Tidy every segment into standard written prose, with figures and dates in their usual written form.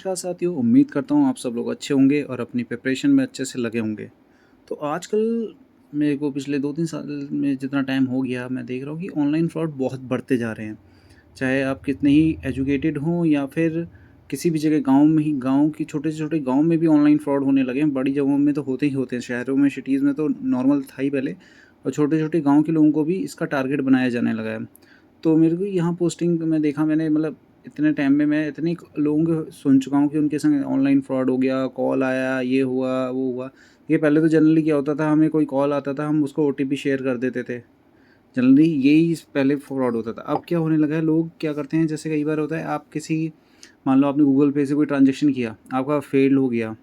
नमस्कार साथियों, उम्मीद करता हूँ आप सब लोग अच्छे होंगे और अपनी प्रिपरेशन में अच्छे से लगे होंगे। तो आजकल मेरे को पिछले 2-3 साल में जितना टाइम हो गया, मैं देख रहा हूँ कि ऑनलाइन फ्रॉड बहुत बढ़ते जा रहे हैं। चाहे आप कितने ही एजुकेटेड हों या फिर किसी भी जगह गाँव में ही, गाँव की छोटे से छोटे गाँव में भी ऑनलाइन फ्रॉड होने लगे हैं। बड़ी जगहों में तो होते ही होते हैं, शहरों में, सिटीज़ में तो नॉर्मल था ही पहले, और छोटे-छोटे गाँव के लोगों को भी इसका टारगेट बनाया जाने लगा है। तो मेरे को यहाँ पोस्टिंग में देखा मैंने, मतलब इतने टाइम में मैं इतने लोगों के सुन चुका हूँ कि उनके संग ऑनलाइन फ्रॉड हो गया, कॉल आया, ये हुआ, वो हुआ। ये पहले तो जनरली क्या होता था, हमें कोई कॉल आता था, हम उसको ओटीपी शेयर कर देते थे। जनरली यही पहले फ्रॉड होता था। अब क्या होने लगा है, लोग क्या करते हैं, जैसे कई बार होता है, आप किसी, मान लो आपने गूगल पे से कोई ट्रांज़ैक्शन किया, आपका फेल हो गया।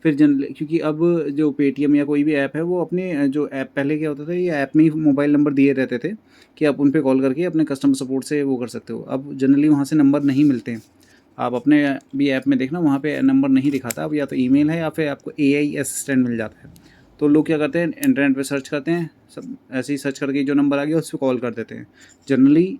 फिर जनरली क्योंकि अब जो पेटीएम या कोई भी ऐप है, वो अपने जो ऐप, पहले क्या होता था, ये ऐप में ही मोबाइल नंबर दिए रहते थे कि आप उन पे कॉल करके अपने कस्टमर सपोर्ट से वो कर सकते हो। अब जनरली वहाँ से नंबर नहीं मिलते हैं। आप अपने भी ऐप में देखना, वहाँ पे नंबर नहीं दिखाता। अब या तो ईमेल है या फिर आपको एआई असिस्टेंट मिल जाता है। तो लोग क्या करते हैं, इंटरनेट पे सर्च करते हैं, सब ऐसे ही सर्च करके जो नंबर आ गया उस पे कॉल कर देते हैं। जनरली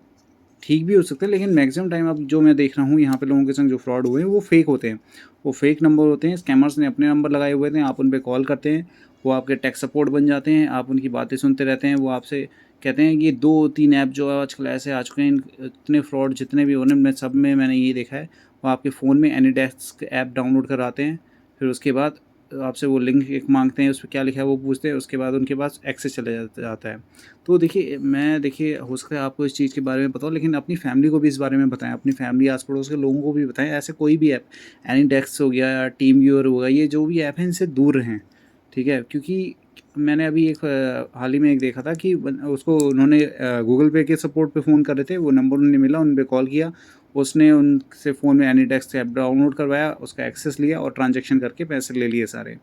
ठीक भी हो सकते हैं, लेकिन मैक्सिमम टाइम अब जो मैं देख रहा हूँ यहाँ पे लोगों के संग जो फ्रॉड हुए हैं, वो फेक होते हैं। वो फेक नंबर होते हैं, स्कैमर्स ने अपने नंबर लगाए हुए थे, आप उन पे कॉल करते हैं, वो आपके टेक सपोर्ट बन जाते हैं, आप उनकी बातें सुनते रहते हैं, वो आपसे कहते हैं कि ये 2-3 ऐप जो है आजकल ऐसे आ चुके हैं, इतने फ्रॉड जितने भी हो रहे हैं, मैं सब में मैंने ये देखा है, वो आपके फ़ोन में एनीडेस्क ऐप डाउनलोड कराते हैं, फिर उसके बाद आपसे वो लिंक एक माँगते हैं, उसपे क्या लिखा है वो पूछते हैं, उसके बाद उनके पास एक्सेस चले जाता है। तो देखिए, मैं देखिए हो सकता है आपको इस चीज़ के बारे में पता हो, लेकिन अपनी फैमिली को भी इस बारे में बताएँ, अपनी फैमिली, आस-पड़ोस के लोगों को भी बताएँ। ऐसे कोई भी ऐप, एनीडेस्क हो गया या टीमव्यूअर हो गया, ये जो भी ऐप हैं, इनसे दूर रहें, ठीक है? क्योंकि मैंने अभी एक हाल ही में एक देखा था कि उसको उन्होंने गूगल पे के सपोर्ट पे फ़ोन कर रहे थे, वो नंबर उन्हें मिला, उन पे कॉल किया, उसने उनसे फ़ोन में एनीडेस्क ऐप डाउनलोड करवाया, उसका एक्सेस लिया और ट्रांज़ैक्शन करके पैसे ले लिए सारे,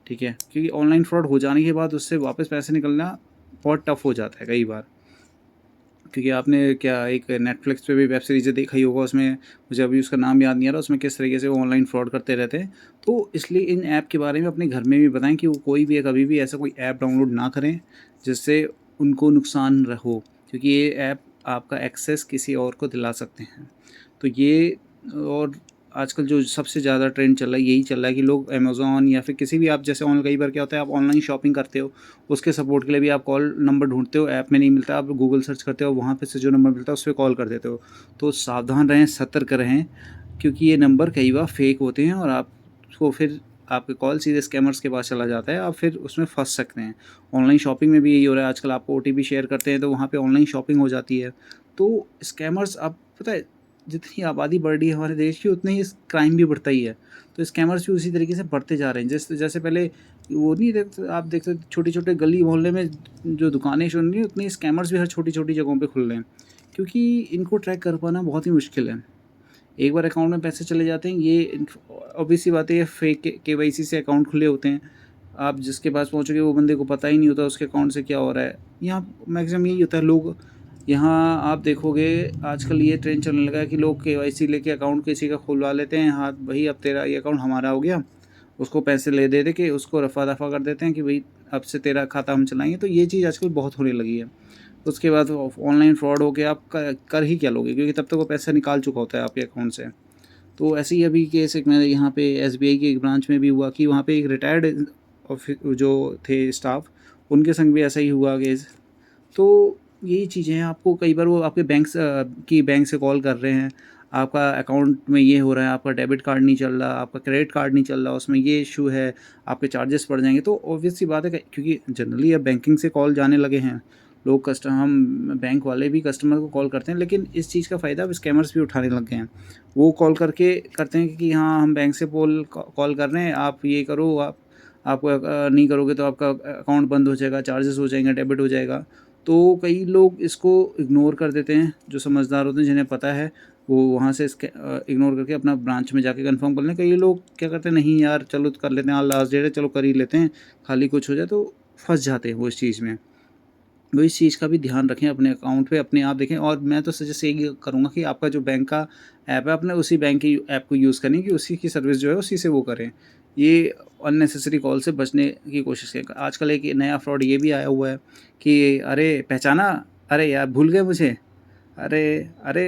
ठीक है? क्योंकि ऑनलाइन फ्रॉड हो जाने के बाद उससे वापस पैसे निकलना बहुत टफ़ हो जाता है कई बार। क्योंकि आपने क्या एक नेटफ्लिक्स पे भी वेब सीरीज़ देखा ही होगा, उसमें मुझे अभी उसका नाम याद नहीं आ रहा, उसमें किस तरीके से वो ऑनलाइन फ्रॉड करते रहते हैं। तो इसलिए इन ऐप के बारे में अपने घर में भी बताएँ कि वो कोई भी कभी भी ऐसा कोई ऐप डाउनलोड ना करें, जिससे उनको नुकसान हो, क्योंकि ये ऐप आपका एक्सेस किसी और को दिला सकते हैं। तो ये, और आजकल जो सबसे ज़्यादा ट्रेंड चल रहा है, यही चल रहा है कि लोग अमेज़न या फिर किसी भी, आप जैसे कई बार क्या होता है, आप ऑनलाइन शॉपिंग करते हो, उसके सपोर्ट के लिए भी आप कॉल नंबर ढूँढते हो, ऐप में नहीं मिलता, आप गूगल सर्च करते हो, वहाँ पे से जो नंबर मिलता है उस पे कॉल कर देते हो। तो सावधान रहें, सतर्क रहें, क्योंकि ये नंबर कई बार फ़ेक होते हैं और आपको फिर आपकी कॉल सीधे स्कैमर्स के पास चला जाता है, आप फिर उसमें फँस सकते हैं। ऑनलाइन शॉपिंग में भी यही हो रहा है, आजकल आपको ओटीपी शेयर करते हैं, तो वहाँ पे ऑनलाइन शॉपिंग हो जाती है। तो स्कैमर्स, अब पता है, जितनी आबादी बढ़ रही है हमारे देश की, उतना ही क्राइम भी बढ़ता ही है। तो स्कैमर्स भी उसी तरीके से बढ़ते जा रहे हैं। जैसे जैसे पहले वो नहीं देखते, आप देखते छोटे-छोटे गली मोहल्ले में जो दुकानें शुरू नहीं, उतनी स्कैमर्स भी हर छोटी-छोटी जगहों पे खुल रहे हैं। क्योंकि इनको ट्रैक कर पाना बहुत ही मुश्किल है। एक बार अकाउंट में पैसे चले जाते हैं, ये ऑब्वियस सी बात है, ये फेक केवाईसी से अकाउंट खुले होते हैं। आप जिसके पास पहुँचोगे वो बंदे को पता ही नहीं होता उसके अकाउंट से क्या हो रहा है। यहाँ मैक्सिमम यही होता है, लोग, यहाँ आप देखोगे आजकल ये ट्रेंड चलने लगा है कि लोग केवाईसी लेके अकाउंट किसी का खुलवा लेते हैं। हाँ, भई अब तेरा ये अकाउंट हमारा हो गया। उसको पैसे दे के उसको रफ़ा-दफ़ा कर देते हैं कि भई अब से तेरा खाता हम चलाएँगे। तो ये चीज़ आजकल बहुत होने लगी है। उसके बाद ऑनलाइन फ्रॉड हो के आप क कर ही क्या लोगे? क्योंकि तब तक वो पैसा निकाल चुका होता है आपके अकाउंट से। तो ऐसे ही अभी केस एक मेरे यहाँ पे एसबीआई के एक ब्रांच में भी हुआ कि वहाँ पे एक रिटायर्ड जो थे स्टाफ, उनके संग भी ऐसा ही हुआ केस। तो यही चीज़ें हैं, आपको कई बार वो आपके बैंक से कॉल कर रहे हैं, आपका अकाउंट में ये हो रहा है, आपका डेबिट कार्ड नहीं चल रहा, आपका क्रेडिट कार्ड नहीं चल रहा, उसमें ये इश्यू है, आपके चार्जेस बढ़ जाएँगे। तो ऑब्वियस सी बात है कि क्योंकि जनरली अब बैंकिंग से कॉल जाने लगे हैं, लोग हम बैंक वाले भी कस्टमर को कॉल करते हैं, लेकिन इस चीज़ का फ़ायदा अब स्कैमर्स भी उठाने लग गए हैं। वो कॉल करके करते हैं कि हाँ, हम बैंक से कॉल कर रहे हैं, आप ये करो, आप नहीं करोगे तो आपका अकाउंट बंद हो जाएगा, चार्जेस हो जाएँगे, डेबिट हो जाएगा। तो कई लोग इसको इग्नोर कर देते हैं, जो समझदार होते हैं, जिन्हें पता है, वो वहाँ से इग्नोर करके अपना ब्रांच में जाके कन्फर्म कर लें। कई लोग क्या करते हैं, नहीं यार चलो कर लेते हैं, आज लास्ट डेट है, चलो कर ही लेते हैं, खाली कुछ हो जाए, तो फँस जाते हैं वो इस चीज़ में। तो इस चीज़ का भी ध्यान रखें, अपने अकाउंट पे अपने आप देखें, और मैं तो सजेस्ट यही करूँगा कि आपका जो बैंक का ऐप है, अपने उसी बैंक की ऐप को यूज़ करें, कि उसी की सर्विस जो है उसी से वो करें। ये अननेसेसरी कॉल से बचने की कोशिश करें। आजकल एक नया फ्रॉड ये भी आया हुआ है कि अरे पहचाना? अरे यार भूल गए मुझे? अरे! अरे!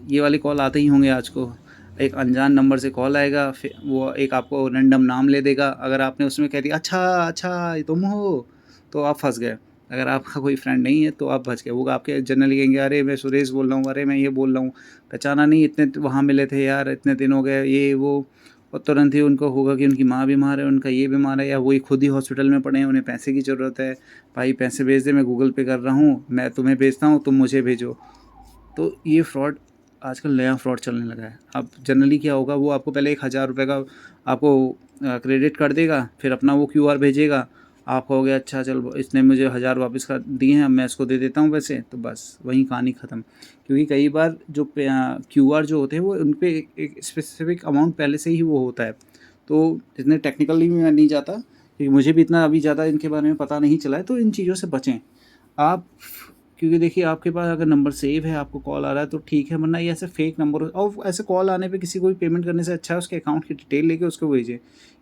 ये वाली कॉल आते ही होंगे आज को। एक अनजान नंबर से कॉल आएगा, फिर वो एक आपको रैंडम नाम ले देगा। अगर आपने उसमें कह दिया अच्छा अच्छा ये तुम हो, तो आप फंस गए। अगर आपका कोई फ्रेंड नहीं है तो आप बच गए। वो आपके जनरली कहेंगे अरे मैं सुरेश बोल रहा हूँ, अरे मैं ये बोल रहा हूँ, पहचाना नहीं, इतने वहाँ मिले थे यार, इतने दिन हो गए, ये वो। और तुरंत ही उनको होगा कि उनकी माँ बीमार है, उनका ये बीमार है, या वही खुद ही हॉस्पिटल में पड़े हैं, उन्हें पैसे की ज़रूरत है, भाई पैसे भेज दे, मैं गूगल पे कर रहा हूँ, मैं तुम्हें भेजता हूँ, तुम मुझे भेजो। तो ये फ्रॉड आजकल नया फ्रॉड चलने लगा है। अब जनरली क्या होगा, वो आपको पहले 1,000 रुपये का आपको क्रेडिट कर देगा, फिर अपना वो क्यूआर भेजेगा। आप कहोगे अच्छा चल इसने मुझे 1,000 वापस कर दिए हैं, अब मैं इसको दे देता हूँ पैसे, तो बस वहीं कहानी ख़त्म। क्योंकि कई बार जो क्यूआर जो होते हैं वो उन पे एक स्पेसिफिक अमाउंट पहले से ही वो होता है। तो इतने टेक्निकली मैं नहीं जाता, क्योंकि मुझे भी इतना अभी ज़्यादा इनके बारे में पता नहीं चला है। तो इन चीज़ों से बचें आप, क्योंकि देखिए आपके पास अगर नंबर सेव है, आपको कॉल आ रहा है तो ठीक है, वरना ये ऐसे फेक नंबर, और ऐसे कॉल आने पे किसी को भी पेमेंट करने से अच्छा है उसके अकाउंट की डिटेल लेके उसको भेजें।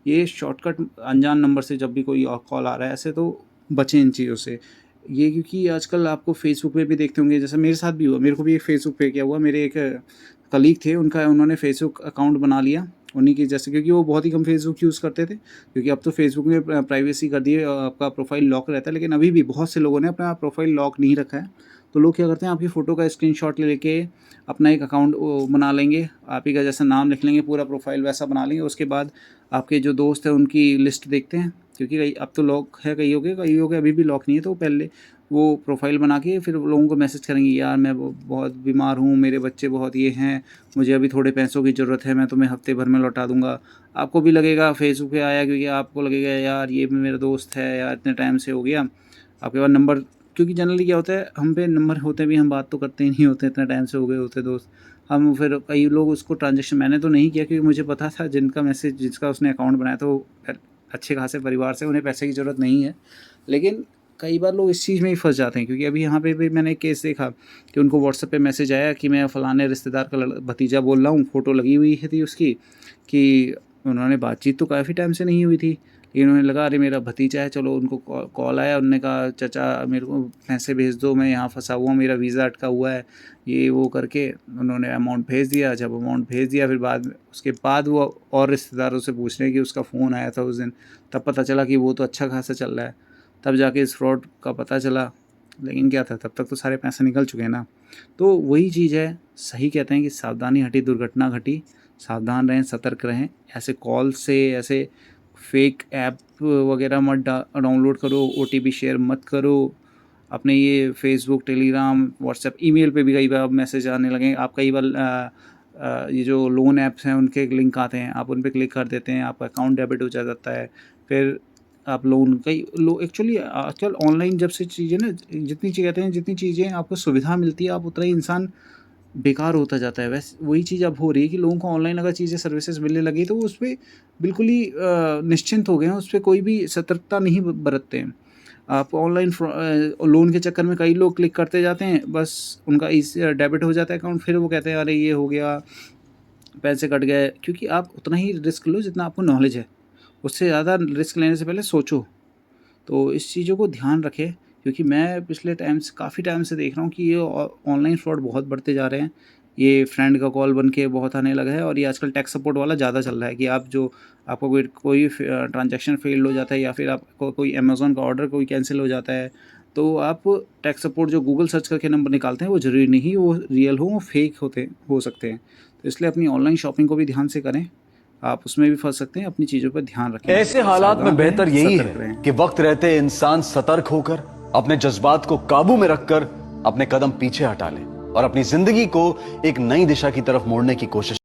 ये शॉर्टकट अनजान नंबर से जब भी कोई कॉल आ रहा है ऐसे, तो बचें इन चीज़ों से। ये क्योंकि आजकल आपको फेसबुक पे भी देखते होंगे, जैसे मेरे साथ भी हुआ, मेरे को भी एक फेसबुक पे क्या हुआ, मेरे एक कलीग थे, उन्होंने फेसबुक अकाउंट बना लिया उन्हीं की, जैसे क्योंकि वो बहुत ही कम फेसबुक यूज़ करते थे, क्योंकि अब तो फेसबुक ने प्राइवेसी कर दी है, आपका प्रोफाइल लॉक रहता है, लेकिन अभी भी बहुत से लोगों ने अपना प्रोफाइल लॉक नहीं रखा है। तो लोग क्या करते हैं, आपकी फ़ोटो का स्क्रीनशॉट लेके अपना एक अकाउंट बना लेंगे, आप ही का जैसा नाम लिख लेंगे, पूरा प्रोफाइल वैसा बना लेंगे। उसके बाद आपके जो दोस्त हैं उनकी लिस्ट देखते हैं, क्योंकि कई अब तो लॉक है, कईयों के अभी भी लॉक नहीं है, तो पहले वो प्रोफाइल बना के फिर लोगों को मैसेज करेंगे, यार मैं बहुत बीमार हूँ, मेरे बच्चे बहुत ये हैं, मुझे अभी थोड़े पैसों की ज़रूरत है, मैं तुम्हें हफ्ते भर में लौटा दूंगा। आपको भी लगेगा फेसबुक पे आया, क्योंकि आपको लगेगा यार ये भी मेरा दोस्त है यार, इतने टाइम से हो गया। आपके पास नंबर, क्योंकि जनरली क्या होता है, हम पे नंबर होते भी हम बात तो करते ही नहीं होते, इतना टाइम से हो गए होते दोस्त। हम फिर कई लोग उसको ट्रांजेक्शन, मैंने तो नहीं किया क्योंकि मुझे पता था जिनका मैसेज, जिसका उसने अकाउंट बनाया था वो अच्छे खासे परिवार से, उन्हें पैसे की ज़रूरत नहीं है। लेकिन कई बार लोग इस चीज़ में ही फंस जाते हैं, क्योंकि अभी यहाँ पे भी मैंने एक केस देखा कि उनको व्हाट्सएप पे मैसेज आया कि मैं फ़लाने रिश्तेदार का भतीजा बोल रहा हूँ, फ़ोटो लगी हुई थी उसकी, कि उन्होंने बातचीत तो काफ़ी टाइम से नहीं हुई थी, लेकिन उन्हें लगा अरे मेरा भतीजा है, चलो उनको कॉल आया, उन्होंने कहा चाचा मेरे को पैसे भेज दो, मैं यहाँ फंसा हुआ हूँ, मेरा वीज़ा अटका हुआ है, ये वो करके उन्होंने अमाउंट भेज दिया। जब अमाउंट भेज दिया, फिर बाद में उसके बाद वो और रिश्तेदारों से पूछ रहे हैं कि उसका फ़ोन आया था उस दिन, तब पता चला कि वो तो अच्छा खासा चल रहा है, तब जाके इस फ्रॉड का पता चला। लेकिन क्या था, तब तक तो सारे पैसे निकल चुके हैं ना। तो वही चीज़ है, सही कहते हैं कि सावधानी हटी दुर्घटना घटी। सावधान रहें, सतर्क रहें, ऐसे कॉल से, ऐसे फेक ऐप वगैरह मत डाउनलोड करो, ओटीपी शेयर मत करो। अपने ये फेसबुक, टेलीग्राम, व्हाट्सएप, ईमेल पे भी कई बार मैसेज आने लगे। आप कई बार ये जो लोन ऐप्स हैं उनके लिंक आते हैं, आप उन पे क्लिक कर देते हैं, आपका अकाउंट डेबिट हो जाता है, फिर आप लोन, कई लोग एक्चुअली आजकल ऑनलाइन जब से चीज़ें ना, जितनी चीज़ कहते हैं, जितनी चीज़ें आपको सुविधा मिलती है, आप उतना ही इंसान बेकार होता जाता है। वैसे वही चीज़ अब हो रही है कि लोगों को ऑनलाइन अगर चीज़ें सर्विसेज मिलने लगी तो वो उस पर बिल्कुल ही निश्चिंत हो गए हैं, उस पर कोई भी सतर्कता नहीं बरतते हैं। आप ऑनलाइन लोन के चक्कर में कई लोग क्लिक करते जाते हैं, बस उनका इस डेबिट हो जाता है अकाउंट, फिर वो कहते हैं अरे ये हो गया, पैसे कट गए। क्योंकि आप उतना ही रिस्क लो जितना आपको नॉलेज है, उससे ज़्यादा रिस्क लेने से पहले सोचो। तो इस चीज़ों को ध्यान रखें, क्योंकि मैं पिछले टाइम से, काफ़ी टाइम से देख रहा हूँ कि ये ऑनलाइन फ्रॉड बहुत बढ़ते जा रहे हैं। ये फ्रेंड का कॉल बन के बहुत आने लगा है, और ये आजकल टेक सपोर्ट वाला ज़्यादा चल रहा है कि आप जो, आपको कोई ट्रांजैक्शन फेल्ड हो जाता है, या फिर आपको कोई अमेज़न का ऑर्डर कोई कैंसिल हो जाता है, तो आप टेक सपोर्ट जो गूगल सर्च करके नंबर निकालते हैं, वो ज़रूरी नहीं वो रियल हो, वो फेक हो सकते हैं। तो इसलिए अपनी ऑनलाइन शॉपिंग को भी ध्यान से करें, आप उसमें भी फंस सकते हैं, अपनी चीज़ों पर ध्यान रखें। ऐसे हालात में सावधान रहें, बेहतर यही सतर्क है रहें। कि वक्त रहते इंसान सतर्क होकर अपने जज्बात को काबू में रखकर अपने कदम पीछे हटा ले और अपनी जिंदगी को एक नई दिशा की तरफ मोड़ने की कोशिश